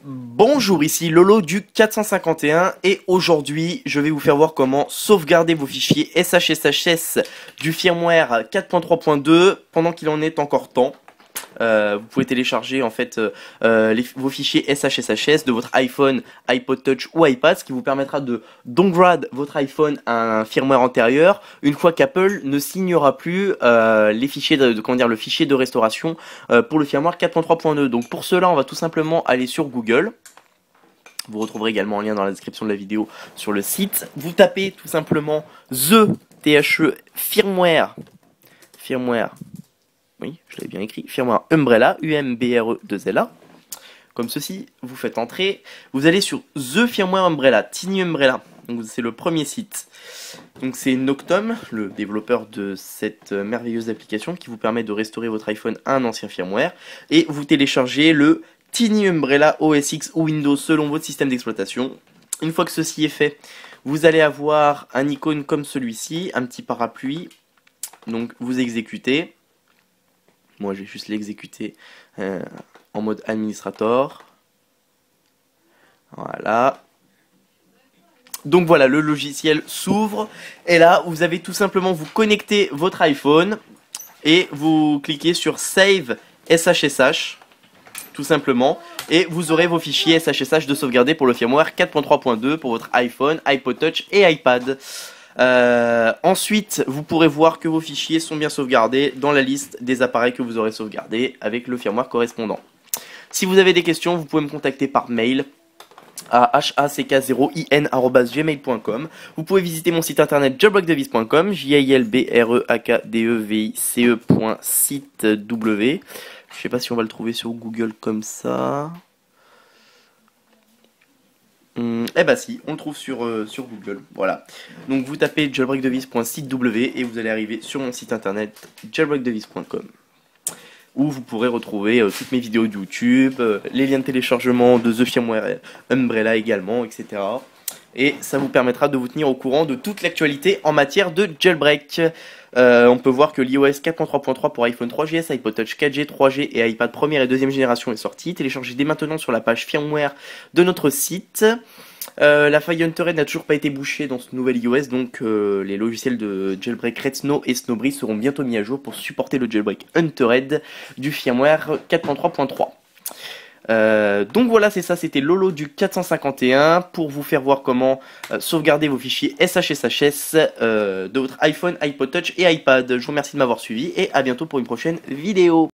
Bonjour, ici Lolo du 451 et aujourd'hui je vais vous faire voir comment sauvegarder vos fichiers SHSHS du firmware 4.3.2 pendant qu'il en est encore temps. Vous pouvez télécharger en fait vos fichiers SHSHS de votre iPhone, iPod Touch ou iPad, ce qui vous permettra de downgrade votre iPhone à un firmware antérieur une fois qu'Apple ne signera plus les fichiers le fichier de restauration pour le firmware 4.3.2. Donc pour cela, on va tout simplement aller sur Google. Vous retrouverez également un lien dans la description de la vidéo sur le site. Vous tapez tout simplement firmware. Oui, je l'avais bien écrit. Firmware Umbrella, UMBRE2LA. Comme ceci, vous faites entrer. Vous allez sur The Firmware Umbrella, Tiny Umbrella. Donc c'est le premier site. Donc c'est Noctum, le développeur de cette merveilleuse application qui vous permet de restaurer votre iPhone à un ancien firmware. Et vous téléchargez le Tiny Umbrella OS X ou Windows selon votre système d'exploitation. Une fois que ceci est fait, vous allez avoir un icône comme celui-ci, un petit parapluie. Donc vous exécutez. Moi je vais juste l'exécuter en mode administrator. Voilà. Donc voilà, le logiciel s'ouvre. Et là, vous avez tout simplement vous connecter votre iPhone. Et vous cliquez sur Save SHSH. Tout simplement. Et vous aurez vos fichiers SHSH de sauvegarder pour le firmware 4.3.2 pour votre iPhone, iPod Touch et iPad. Ensuite, vous pourrez voir que vos fichiers sont bien sauvegardés dans la liste des appareils que vous aurez sauvegardés avec le firmware correspondant. Si vous avez des questions, vous pouvez me contacter par mail à hack0in@gmail.com. Vous pouvez visiter mon site internet jailbreakdevice.com, jailbreakdevice.site.w. Je sais pas si on va le trouver sur Google comme ça. Eh bah si, on le trouve sur Google, voilà. Donc vous tapez jailbreakdevice.site.w et vous allez arriver sur mon site internet jailbreakdevice.com où vous pourrez retrouver toutes mes vidéos de YouTube, les liens de téléchargement de The Firmware Umbrella également, etc. Et ça vous permettra de vous tenir au courant de toute l'actualité en matière de jailbreak. On peut voir que l'iOS 4.3.3 pour iPhone 3GS, iPod Touch 4G, 3G et iPad première et deuxième génération est sorti. Téléchargez dès maintenant sur la page firmware de notre site. La faille Huntered n'a toujours pas été bouchée dans ce nouvel iOS, donc les logiciels de jailbreak Red Snow et Snowbreeze seront bientôt mis à jour pour supporter le jailbreak Huntered du firmware 4.3.3. Donc voilà, c'est ça, c'était Lolo du 451 pour vous faire voir comment sauvegarder vos fichiers SHSHS de votre iPhone, iPod Touch et iPad. Je vous remercie de m'avoir suivi et à bientôt pour une prochaine vidéo.